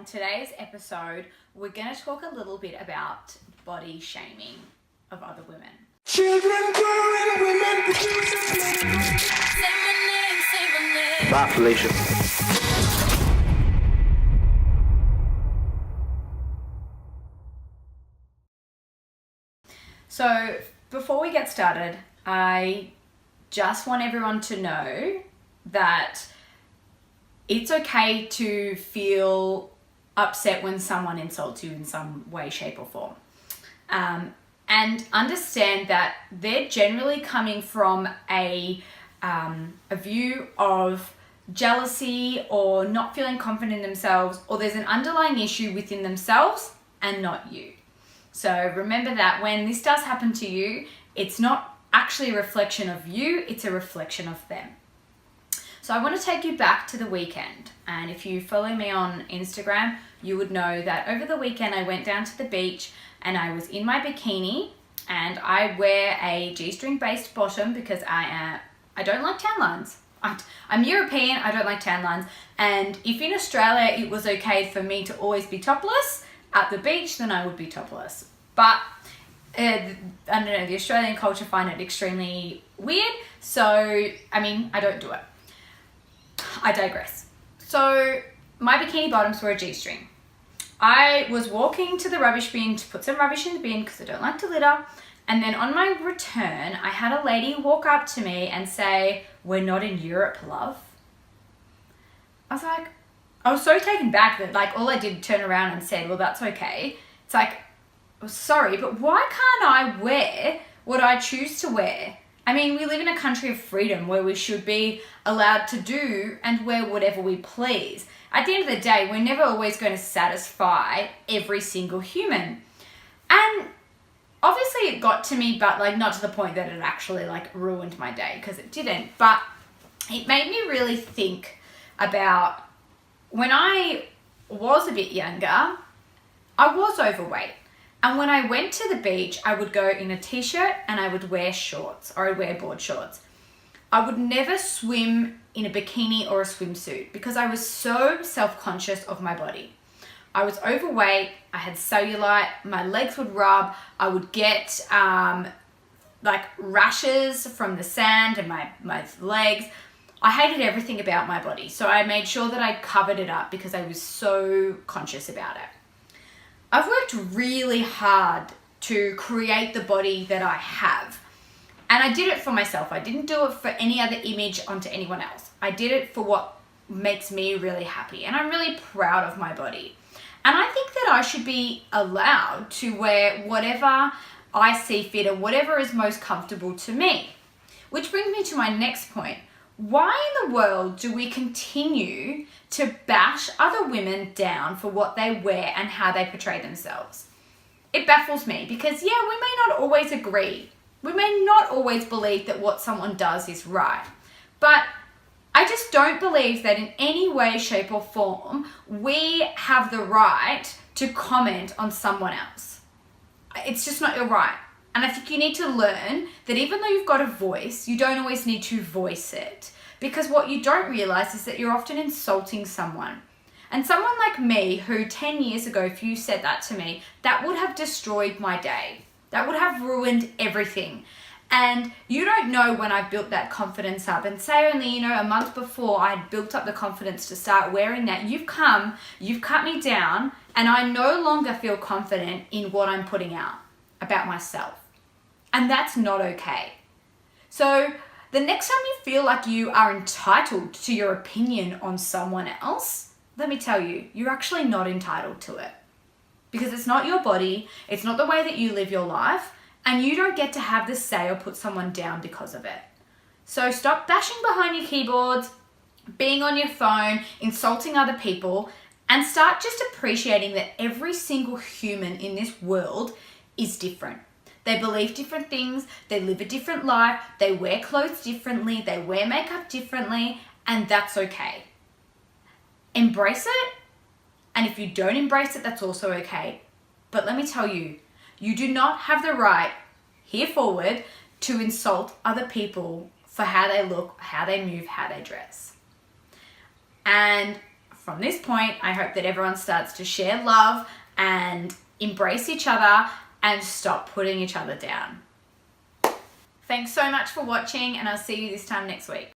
on today's episode, we're going to talk a little bit about body shaming of other women. Children growing, women producing. Say my name. Bye, Felicia. So, before we get started, I just want everyone to know that it's okay to feel upset when someone insults you in some way, shape, or form. And understand that they're generally coming from a view of jealousy or not feeling confident in themselves, or there's an underlying issue within themselves and not you. So remember that when this does happen to you, it's not actually a reflection of you, it's a reflection of them. So I want to take you back to the weekend. And if you follow me on Instagram, you would know that over the weekend I went down to the beach and I was in my bikini, and I wear a G-string based bottom because I don't like tan lines. I'm European, I don't like tan lines. And if in Australia it was okay for me to always be topless at the beach, then I would be topless. But I don't know, the Australian culture find it extremely weird. So, I don't do it. I digress. So my bikini bottoms were a G-string. I was walking to the rubbish bin to put some rubbish in the bin because I don't like to litter. And then on my return, I had a lady walk up to me and say, "We're not in Europe, love." I was so taken back that all I did turn around and said, "Well, that's okay." It's sorry, but why can't I wear what I choose to wear? We live in a country of freedom where we should be allowed to do and wear whatever we please. At the end of the day, we're never always going to satisfy every single human. And obviously it got to me, but not to the point that it actually ruined my day, because it didn't. But it made me really think about when I was a bit younger, I was overweight. And when I went to the beach, I would go in a t-shirt and I would wear shorts, or I'd wear board shorts. I would never swim in a bikini or a swimsuit because I was so self-conscious of my body. I was overweight, I had cellulite, my legs would rub, I would get rashes from the sand and my legs. I hated everything about my body. So I made sure that I covered it up because I was so conscious about it. I've worked really hard to create the body that I have. And I did it for myself. I didn't do it for any other image onto anyone else. I did it for what makes me really happy. And I'm really proud of my body. And I think that I should be allowed to wear whatever I see fit or whatever is most comfortable to me. Which brings me to my next point. Why in the world do we continue to bash other women down for what they wear and how they portray themselves? It baffles me because, we may not always agree. We may not always believe that what someone does is right. But I just don't believe that in any way, shape, or form we have the right to comment on someone else. It's just not your right. And I think you need to learn that even though you've got a voice, you don't always need to voice it. Because what you don't realize is that you're often insulting someone. And someone like me, who 10 years ago, if you said that to me, that would have destroyed my day. That would have ruined everything. And you don't know when I built that confidence up. And say only, a month before I had built up the confidence to start wearing that, you've cut me down, and I no longer feel confident in what I'm putting out about myself. And that's not okay. So the next time you feel like you are entitled to your opinion on someone else, let me tell you, you're actually not entitled to it. Because it's not your body, it's not the way that you live your life, and you don't get to have the say or put someone down because of it. So stop bashing behind your keyboards, being on your phone, insulting other people, and start just appreciating that every single human in this world is different. They believe different things, they live a different life, they wear clothes differently, they wear makeup differently, and that's okay. Embrace it, and if you don't embrace it, that's also okay. But let me tell you, you do not have the right, here forward, to insult other people for how they look, how they move, how they dress. And from this point, I hope that everyone starts to share love and embrace each other and stop putting each other down. Thanks so much for watching, and I'll see you this time next week.